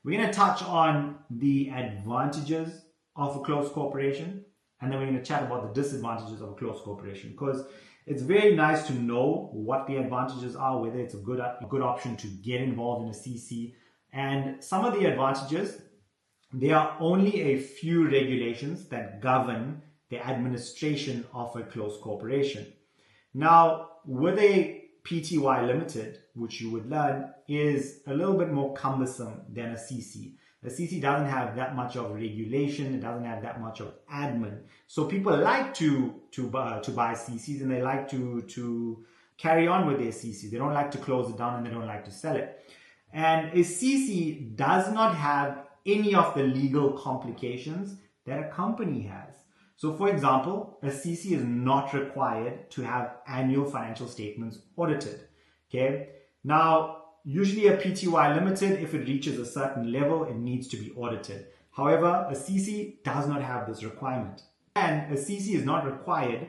We're going to touch on the advantages of a closed corporation, and then we're going to chat about the disadvantages of a closed corporation, because it's very nice to know what the advantages are, whether it's a good option to get involved in a CC. And some of the advantages, there are only a few regulations that govern the administration of a closed corporation. Now, with a PTY Limited, which you would learn is a little bit more cumbersome than a CC. A CC doesn't have that much of regulation, it doesn't have that much of admin. So people like to buy CCs, and they like to carry on with their CCs. They don't like to close it down, and they don't like to sell it. And a CC does not have any of the legal complications that a company has. So for example, a CC is not required to have annual financial statements audited. Okay. Now, usually a PTY Limited, if it reaches a certain level, it needs to be audited. However, a CC does not have this requirement. And a CC is not required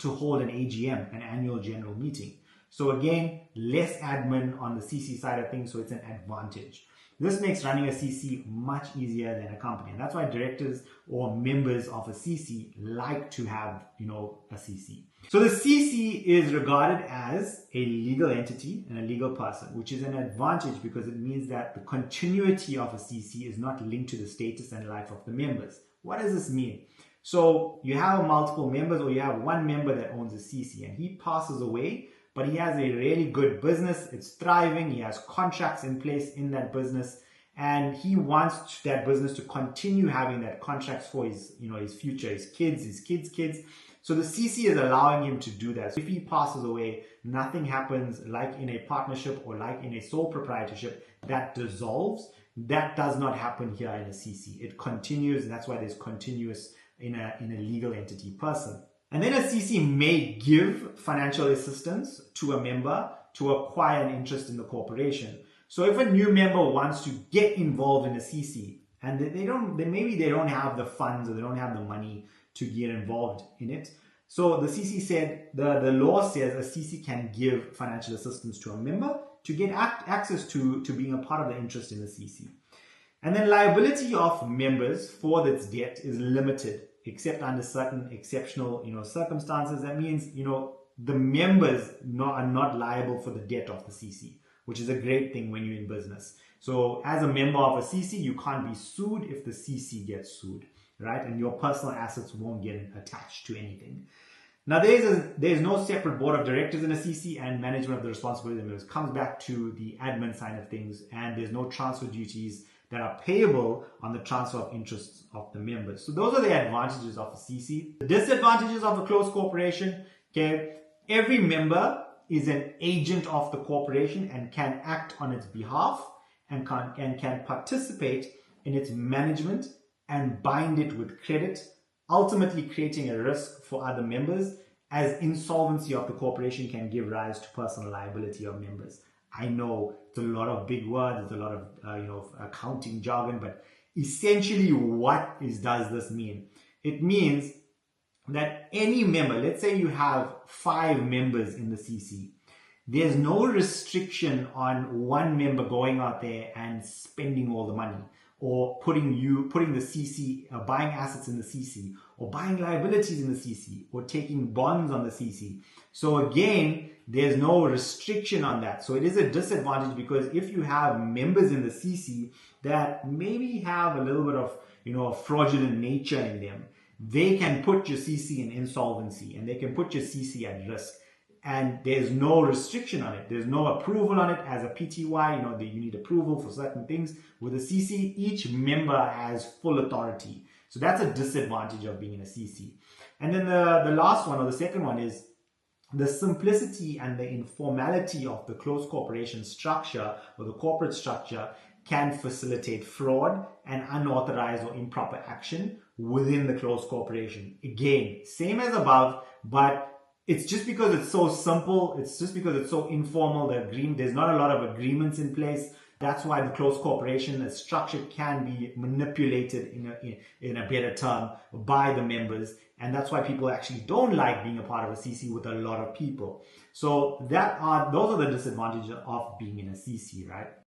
to hold an AGM, an annual general meeting. So again, less admin on the CC side of things, so it's an advantage. This makes running a CC much easier than a company. And that's why directors or members of a CC like to have, a CC. So the CC is regarded as a legal entity and a legal person, which is an advantage because it means that the continuity of a CC is not linked to the status and life of the members. What does this mean? So you have multiple members, or you have one member that owns a CC and he passes away, but he has a really good business, it's thriving, he has contracts in place in that business, and he wants that business to continue having that contracts for his, his future, his kids' kids. So the CC is allowing him to do that. So if he passes away, nothing happens like in a partnership or like in a sole proprietorship that dissolves. That does not happen here in a CC. It continues, and that's why there's continuous in a legal entity person. And then a CC may give financial assistance to a member to acquire an interest in the corporation. So if a new member wants to get involved in a CC and maybe they don't have the funds or they don't have the money to get involved in it. So the CC said, the law says a CC can give financial assistance to a member to get access to being a part of the interest in the CC. And then liability of members for its debt is limited, except under certain exceptional, circumstances. That means, the members are not liable for the debt of the CC, which is a great thing when you're in business. So as a member of a CC, you can't be sued if the CC gets sued, right? And your personal assets won't get attached to anything. Now, there's no separate board of directors in a CC, and management of the responsibility of the members comes back to the admin side of things, and there's no transfer duties that are payable on the transfer of interests of the members. So those are the advantages of a CC. The disadvantages of a closed corporation, okay, every member is an agent of the corporation and can act on its behalf and can participate in its management and bind it with credit, ultimately creating a risk for other members, as insolvency of the corporation can give rise to personal liability of members. I know it's a lot of big words, it's a lot of accounting jargon, but essentially what does this mean? It means that any member, let's say you have 5 members in the CC, there's no restriction on one member going out there and spending all the money, or putting the CC, buying assets in the CC, or buying liabilities in the CC, or taking bonds on the CC. So again, there's no restriction on that. So it is a disadvantage, because if you have members in the CC that maybe have a little bit of, a fraudulent nature in them, they can put your CC in insolvency and they can put your CC at risk. And there's no restriction on it. There's no approval on it. As a PTY, you need approval for certain things. With a CC, each member has full authority. So that's a disadvantage of being in a CC. And then the last one, or the second one, is the simplicity and the informality of the closed corporation structure, or the corporate structure, can facilitate fraud and unauthorized or improper action within the closed corporation. Again, same as above, but it's just because it's so simple, it's just because it's so informal, there's not a lot of agreements in place. That's why the closed corporation, the structure, can be manipulated in a better term by the members. And that's why people actually don't like being a part of a CC with a lot of people. So those are the disadvantages of being in a CC, right?